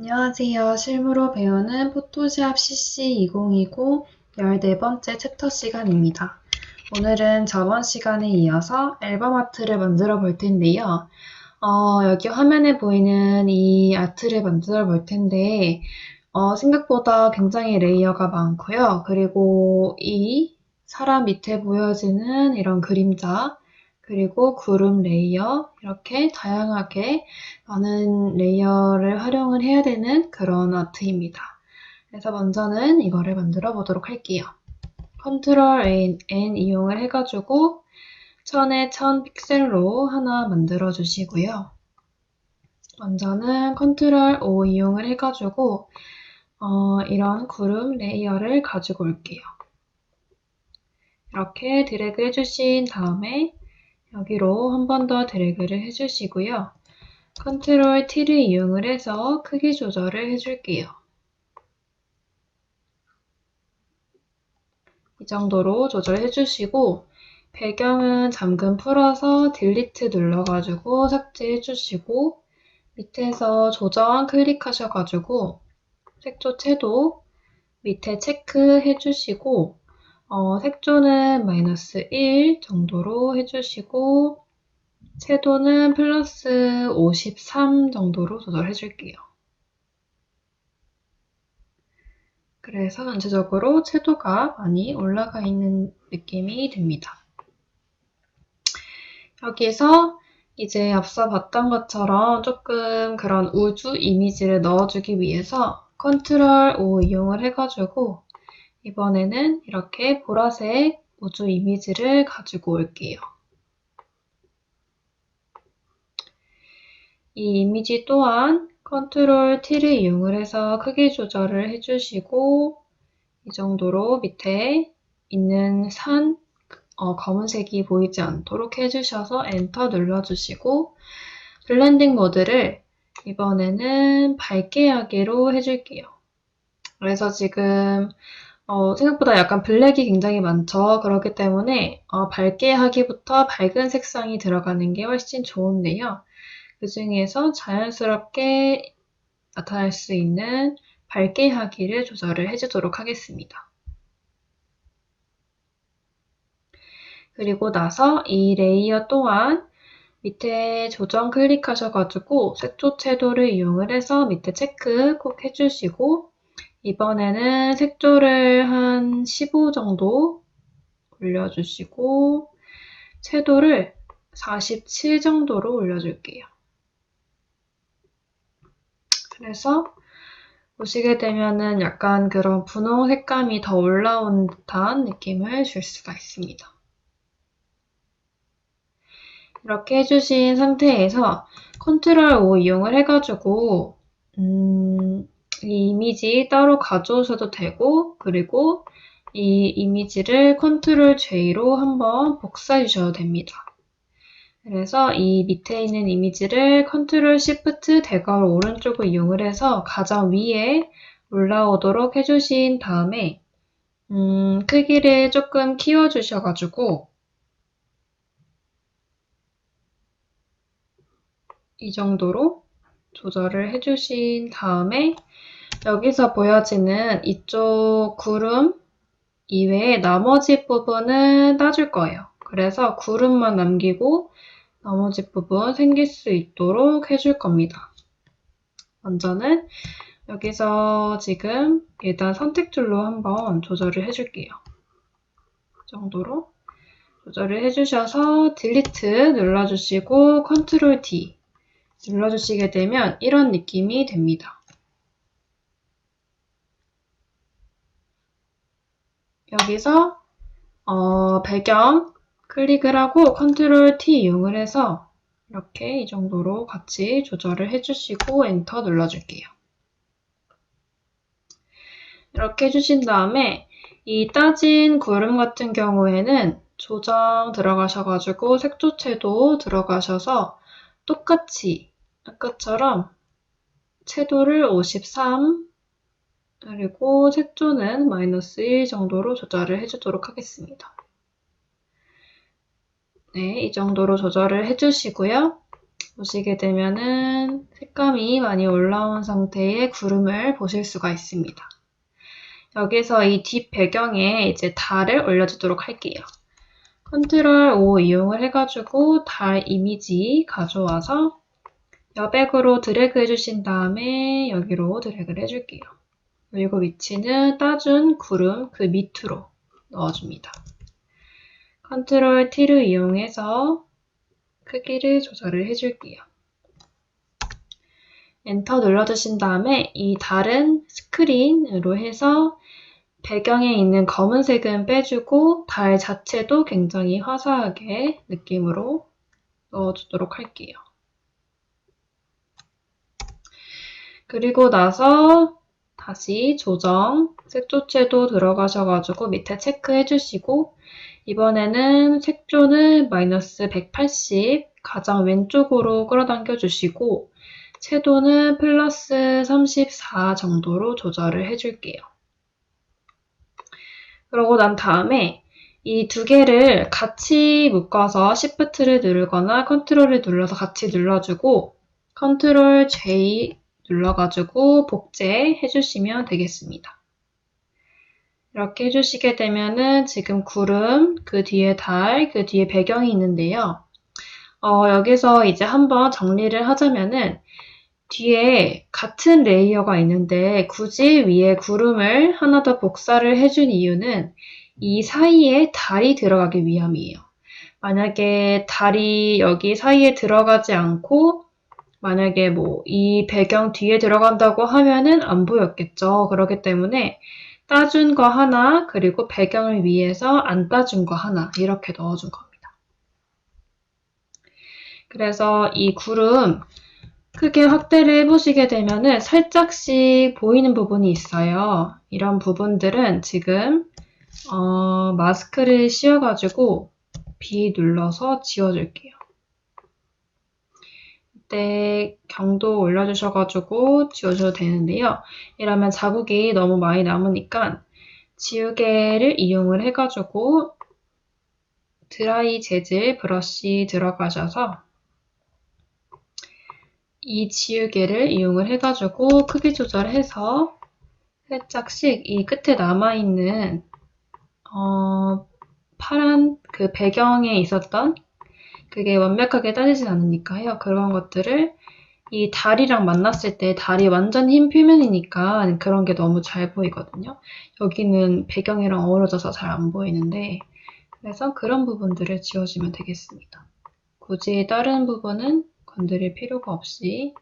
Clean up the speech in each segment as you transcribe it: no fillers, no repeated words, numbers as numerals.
안녕하세요. 실무로 배우는 포토샵 CC 2020 14번째 챕터 시간입니다. 오늘은 저번 시간에 이어서 앨범 아트를 만들어 볼 텐데요. 여기 화면에 보이는 이 아트를 만들어 볼 텐데, 생각보다 굉장히 레이어가 많고요. 그리고 이 사람 밑에 보여지는 이런 그림자, 그리고 구름 레이어, 이렇게 다양하게 많은 레이어를 활용을 해야 되는 그런 아트입니다. 그래서 먼저는 이거를 만들어 보도록 할게요. 컨트롤 N 이용을 해가지고 1000에 1000 픽셀로 하나 만들어 주시고요. 먼저는 컨트롤 O 이용을 해가지고 이런 구름 레이어를 가지고 올게요. 이렇게 드래그 해주신 다음에 여기로 한 번 더 드래그를 해주시고요. 컨트롤 T를 이용을 해서 크기 조절을 해줄게요. 이 정도로 조절해 주시고 배경은 잠금 풀어서 딜리트 눌러가지고 삭제해 주시고 밑에서 조정 클릭하셔가지고 색조 채도 밑에 체크해 주시고 색조는 -1 정도로 해주시고 채도는 플러스 53 정도로 조절해 줄게요. 그래서 전체적으로 채도가 많이 올라가 있는 느낌이 듭니다. 여기서 이제 앞서 봤던 것처럼 조금 그런 우주 이미지를 넣어주기 위해서 컨트롤 O 이용을 해가지고 이번에는 이렇게 보라색 우주 이미지를 가지고 올게요. 이 이미지 또한 컨트롤 T를 이용을 해서 크기 조절을 해주시고 이 정도로 밑에 있는 검은색이 보이지 않도록 해주셔서 엔터 눌러주시고 블렌딩 모드를 이번에는 밝게 하기로 해줄게요. 그래서 지금 생각보다 약간 블랙이 굉장히 많죠. 그렇기 때문에 밝게 하기부터 밝은 색상이 들어가는 게 훨씬 좋은데요. 그 중에서 자연스럽게 나타날 수 있는 밝게 하기를 조절을 해주도록 하겠습니다. 그리고 나서 이 레이어 또한 밑에 조정 클릭하셔가지고 색조 채도를 이용을 해서 밑에 체크 꼭 해주시고 이번에는 색조를 한 15 정도 올려주시고 채도를 47 정도로 올려줄게요. 그래서 보시게 되면은 약간 그런 분홍 색감이 더 올라온 듯한 느낌을 줄 수가 있습니다. 이렇게 해주신 상태에서 컨트롤 O 이용을 해가지고 이 이미지 따로 가져오셔도 되고 그리고 이 이미지를 컨트롤 J로 한번 복사해 주셔도 됩니다. 그래서 이 밑에 있는 이미지를 컨트롤 시프트 대괄호 오른쪽을 이용을 해서 가장 위에 올라오도록 해주신 다음에 크기를 조금 키워주셔가지고 이 정도로 조절을 해주신 다음에 여기서 보여지는 이쪽 구름 이외에 나머지 부분은 따줄 거예요. 그래서 구름만 남기고 나머지 부분 생길 수 있도록 해줄 겁니다. 먼저는 여기서 지금 일단 선택줄로 한번 조절을 해줄게요. 이 정도로 조절을 해주셔서 딜리트 눌러주시고 컨트롤 D 눌러주시게 되면 이런 느낌이 됩니다. 여기서 배경 클릭을 하고 컨트롤 T 이용을 해서 이렇게 이 정도로 같이 조절을 해주시고 엔터 눌러줄게요. 이렇게 해주신 다음에 이 따진 구름 같은 경우에는 조정 들어가셔가지고 색조채도 들어가셔서 똑같이 아까처럼 채도를 53 그리고 색조는 -1 정도로 조절을 해주도록 하겠습니다. 네, 이 정도로 조절을 해주시고요. 보시게 되면은 색감이 많이 올라온 상태의 구름을 보실 수가 있습니다. 여기서 이 뒷 배경에 이제 달을 올려주도록 할게요. 컨트롤 O 이용을 해가지고 달 이미지 가져와서 여백으로 드래그 해주신 다음에 여기로 드래그를 해줄게요. 그리고 위치는 따준 구름 그 밑으로 넣어줍니다. 컨트롤 T를 이용해서 크기를 조절을 해줄게요. 엔터 눌러주신 다음에 이 달은 스크린으로 해서 배경에 있는 검은색은 빼주고 달 자체도 굉장히 화사하게 느낌으로 넣어주도록 할게요. 그리고 나서 다시 조정, 색조체도 들어가셔가지고 밑에 체크해 주시고 이번에는 색조는 마이너스 180 가장 왼쪽으로 끌어당겨 주시고 채도는 플러스 34 정도로 조절을 해줄게요. 그러고 난 다음에 이 두 개를 같이 묶어서 Shift를 누르거나 컨트롤을 눌러서 같이 눌러주고 컨트롤 J 눌러가지고 복제 해주시면 되겠습니다. 이렇게 해주시게 되면은 지금 구름, 그 뒤에 달, 그 뒤에 배경이 있는데요. 여기서 이제 한번 정리를 하자면은 뒤에 같은 레이어가 있는데 굳이 위에 구름을 하나 더 복사를 해준 이유는 이 사이에 달이 들어가기 위함이에요. 만약에 달이 여기 사이에 들어가지 않고 만약에 뭐 이 배경 뒤에 들어간다고 하면은 안 보였겠죠. 그렇기 때문에 따준 거 하나 그리고 배경을 위해서 안 따준 거 하나 이렇게 넣어준 겁니다. 그래서 이 구름 크게 확대를 해보시게 되면은 살짝씩 보이는 부분이 있어요. 이런 부분들은 지금 마스크를 씌워가지고 B 눌러서 지워줄게요. 이때 경도 올려주셔가지고 지워줘도 되는데요. 이러면 자국이 너무 많이 남으니까 지우개를 이용을 해가지고 드라이 재질 브러쉬 들어가셔서 이 지우개를 이용을 해가지고 크기 조절해서 살짝씩 이 끝에 남아있는 파란 그 배경에 있었던 그게 완벽하게 따지진 않으니까요. 그런 것들을 이 달이랑 만났을 때 달이 완전 흰 표면이니까 그런 게 너무 잘 보이거든요. 여기는 배경이랑 어우러져서 잘 안 보이는데 그래서 그런 부분들을 지워주면 되겠습니다. 굳이 다른 부분은 건드릴 필요가 없이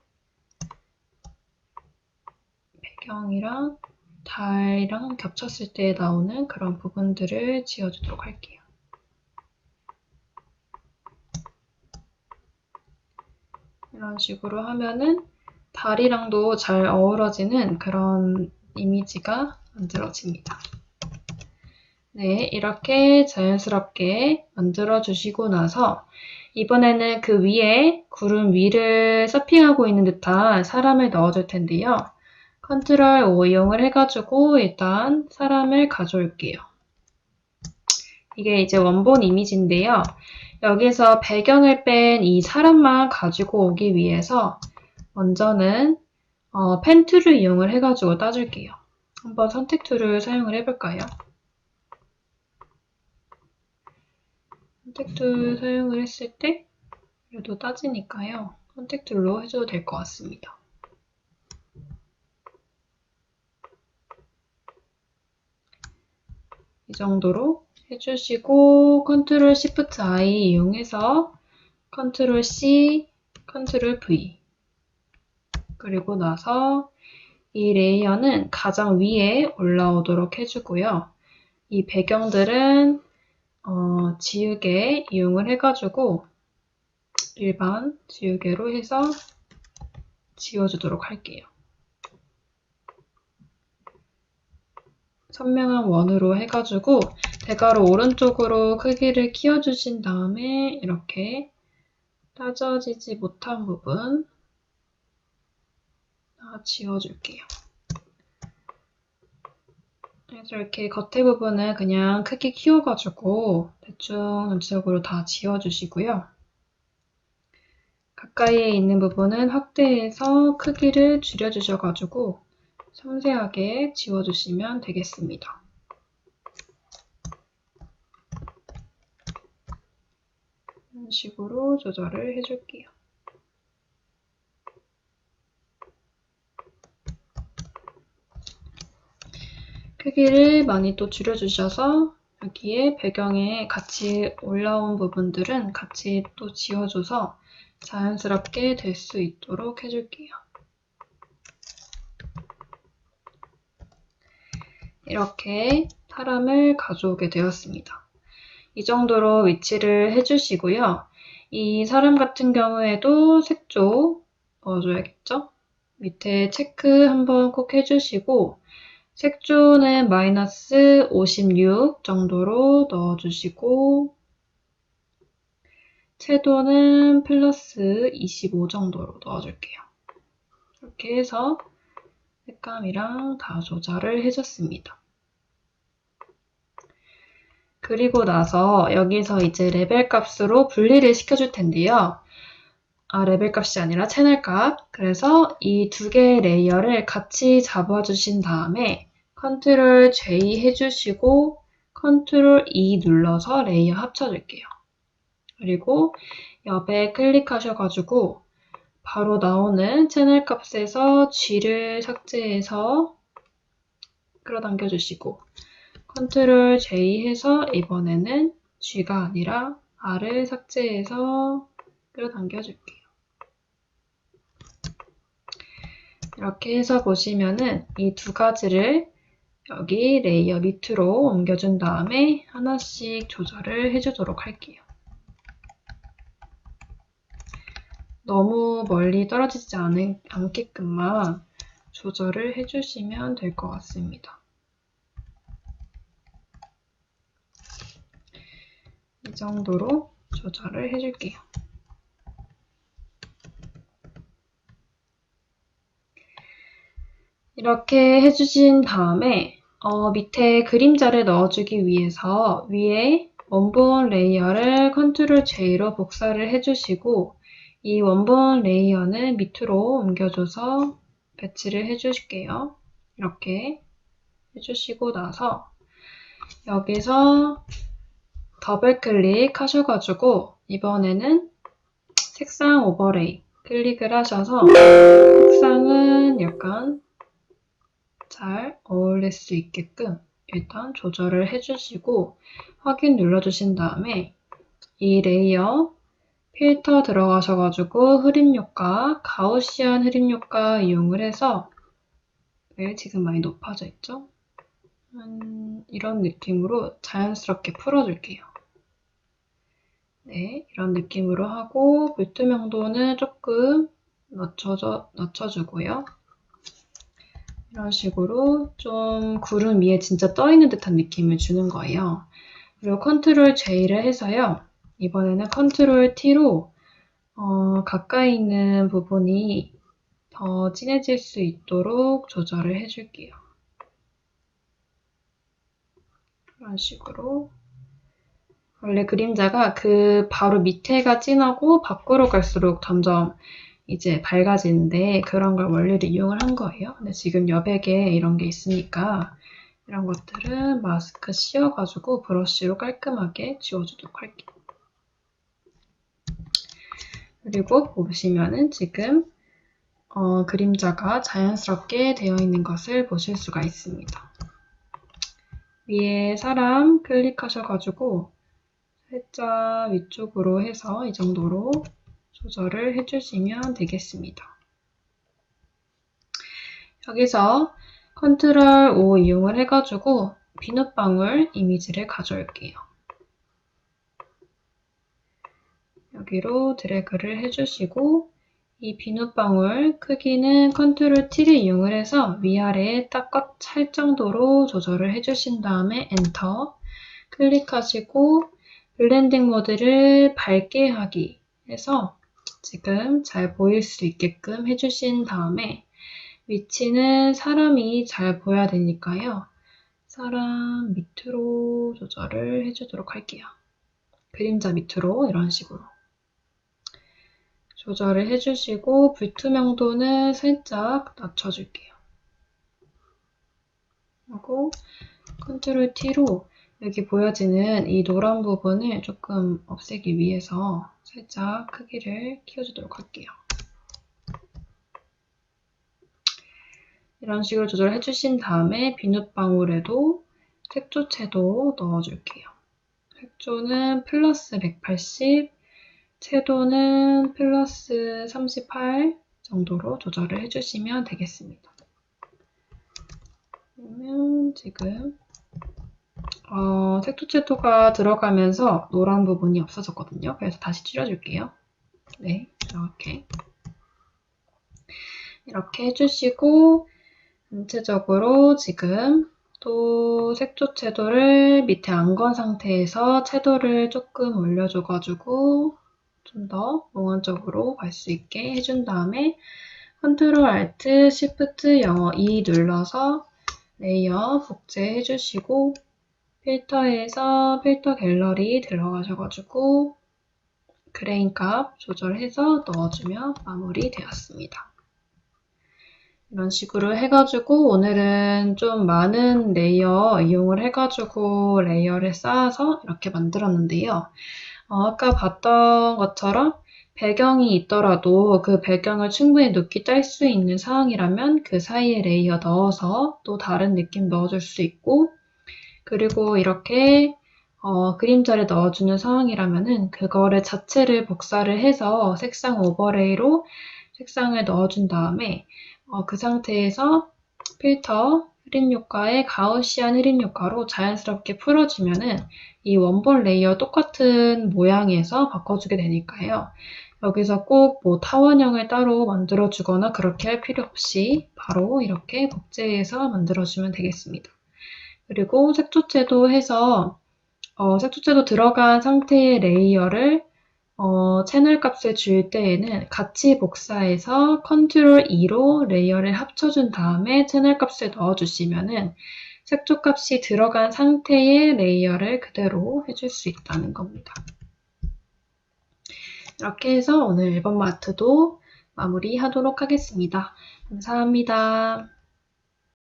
배경이랑 달이랑 겹쳤을 때 나오는 그런 부분들을 지워주도록 할게요. 이런 식으로 하면은 달이랑도 잘 어우러지는 그런 이미지가 만들어집니다. 네, 이렇게 자연스럽게 만들어주시고 나서 이번에는 그 위에 구름 위를 서핑하고 있는 듯한 사람을 넣어줄 텐데요. 컨트롤 O 이용을 해가지고 일단 사람을 가져올게요. 이게 이제 원본 이미지인데요. 여기서 배경을 뺀 이 사람만 가지고 오기 위해서 먼저는 펜 툴을 이용을 해가지고 따줄게요. 한번 선택 툴을 사용을 해볼까요? 선택 툴 사용을 했을 때 그래도 따지니까요. 선택 툴로 해줘도 될 것 같습니다. 이 정도로 해주시고 컨트롤 시프트 I 이용해서 컨트롤 C, 컨트롤 V 그리고 나서 이 레이어는 가장 위에 올라오도록 해주고요. 이 배경들은 지우개 이용을 해가지고 일반 지우개로 해서 지워주도록 할게요. 선명한 원으로 해가지고 대괄호 오른쪽으로 크기를 키워주신 다음에 이렇게 따져지지 못한 부분 다 지워줄게요. 그래서 이렇게 겉에 부분은 그냥 크게 키워가지고 대충 전체적으로 다 지워주시고요. 가까이에 있는 부분은 확대해서 크기를 줄여주셔가지고 섬세하게 지워주시면 되겠습니다. 이런 식으로 조절을 해줄게요. 크기를 많이 또 줄여주셔서 여기에 배경에 같이 올라온 부분들은 같이 또 지워줘서 자연스럽게 될 수 있도록 해줄게요. 이렇게 사람을 가져오게 되었습니다. 이 정도로 위치를 해주시고요. 이 사람 같은 경우에도 색조 넣어줘야겠죠? 밑에 체크 한번 꼭 해주시고 색조는 마이너스 56 정도로 넣어주시고 채도는 플러스 25 정도로 넣어줄게요. 이렇게 해서 색감이랑 다 조절을 해줬습니다. 그리고 나서 여기서 이제 레벨 값으로 분리를 시켜줄 텐데요. 레벨 값이 아니라 채널 값. 그래서 이 두 개의 레이어를 같이 잡아주신 다음에 컨트롤 J 해주시고 컨트롤 E 눌러서 레이어 합쳐줄게요. 그리고 옆에 클릭하셔가지고 바로 나오는 채널 값에서 G를 삭제해서 끌어당겨 주시고 컨트롤 J 해서 이번에는 G가 아니라 R을 삭제해서 끌어당겨 줄게요. 이렇게 해서 보시면은 이 두 가지를 여기 레이어 밑으로 옮겨준 다음에 하나씩 조절을 해주도록 할게요. 너무 멀리 떨어지지 않게끔만 조절을 해주시면 될 것 같습니다. 이 정도로 조절을 해줄게요. 이렇게 해주신 다음에 밑에 그림자를 넣어주기 위해서 위에 원본 레이어를 컨트롤 J로 복사를 해주시고 이 원본 레이어는 밑으로 옮겨줘서 배치를 해주실게요. 이렇게 해주시고 나서 여기서 더블 클릭하셔가지고 이번에는 색상 오버레이 클릭을 하셔서 색상은 약간 잘 어울릴 수 있게끔 일단 조절을 해주시고 확인 눌러주신 다음에 이 레이어 필터 들어가셔가지고 흐림 효과, 가우시안 흐림 효과 이용을 해서 지금 많이 높아져 있죠? 이런 느낌으로 자연스럽게 풀어줄게요. 네, 이런 느낌으로 하고 불투명도는 조금 낮춰주고요. 이런 식으로 좀 구름 위에 진짜 떠있는 듯한 느낌을 주는 거예요. 그리고 컨트롤 J를 해서요. 이번에는 컨트롤 T로 가까이 있는 부분이 더 진해질 수 있도록 조절을 해줄게요. 이런 식으로. 원래 그림자가 그 바로 밑에가 진하고 밖으로 갈수록 점점 이제 밝아지는데 그런 걸 원리를 이용을 한 거예요. 근데 지금 여백에 이런 게 있으니까 이런 것들은 마스크 씌워가지고 브러쉬로 깔끔하게 지워주도록 할게요. 그리고 보시면은 지금 그림자가 자연스럽게 되어 있는 것을 보실 수가 있습니다. 위에 사람 클릭하셔가지고 살짝 위쪽으로 해서 이 정도로 조절을 해주시면 되겠습니다. 여기서 컨트롤 O 이용을 해가지고 비눗방울 이미지를 가져올게요. 여기로 드래그를 해주시고 이 비눗방울 크기는 컨트롤 T를 이용을 해서 위아래에 딱 꽉 찰 정도로 조절을 해주신 다음에 엔터 클릭하시고 블렌딩 모드를 밝게 하기 해서 지금 잘 보일 수 있게끔 해주신 다음에 위치는 사람이 잘 보여야 되니까요. 사람 밑으로 조절을 해주도록 할게요. 그림자 밑으로 이런 식으로 조절을 해주시고 불투명도는 살짝 낮춰줄게요. 그리고 컨트롤 T로 여기 보여지는 이 노란 부분을 조금 없애기 위해서 살짝 크기를 키워주도록 할게요. 이런 식으로 조절해 주신 다음에 비눗방울에도 색조채도 넣어줄게요. 색조는 플러스 180, 채도는 플러스 38 정도로 조절을 해주시면 되겠습니다. 그러면 지금 색조채도가 들어가면서 노란 부분이 없어졌거든요. 그래서 다시 줄여줄게요. 네, 이렇게 해주시고 전체적으로 지금 또 색조 채도를 밑에 안 건 상태에서 채도를 조금 올려줘가지고 좀 더 몽환적으로 갈 수 있게 해준 다음에 컨트롤 알트 시프트 영어 E 눌러서 레이어 복제해 주시고 필터에서 필터 갤러리 들어가셔가지고 그레인 값 조절해서 넣어주면 마무리 되었습니다. 이런 식으로 해가지고 오늘은 좀 많은 레이어 이용을 해가지고 레이어를 쌓아서 이렇게 만들었는데요. 아까 봤던 것처럼 배경이 있더라도 그 배경을 충분히 눕기 뗄 수 있는 상황이라면 그 사이에 레이어 넣어서 또 다른 느낌 넣어줄 수 있고, 그리고 이렇게 그림자를 넣어주는 상황이라면은 그거를 자체를 복사를 해서 색상 오버레이로 색상을 넣어준 다음에 그 상태에서 필터 흐림 효과에 가우시안 흐림 효과로 자연스럽게 풀어주면은 이 원본 레이어 똑같은 모양에서 바꿔주게 되니까요. 여기서 꼭 뭐 타원형을 따로 만들어주거나 그렇게 할 필요 없이 바로 이렇게 복제해서 만들어주면 되겠습니다. 그리고 색조체도 해서 색조체도 들어간 상태의 레이어를 채널 값을 줄 때에는 같이 복사해서 컨트롤 E로 레이어를 합쳐준 다음에 채널 값을 넣어주시면은 색조 값이 들어간 상태의 레이어를 그대로 해줄 수 있다는 겁니다. 이렇게 해서 오늘 앨범 아트도 마무리하도록 하겠습니다. 감사합니다.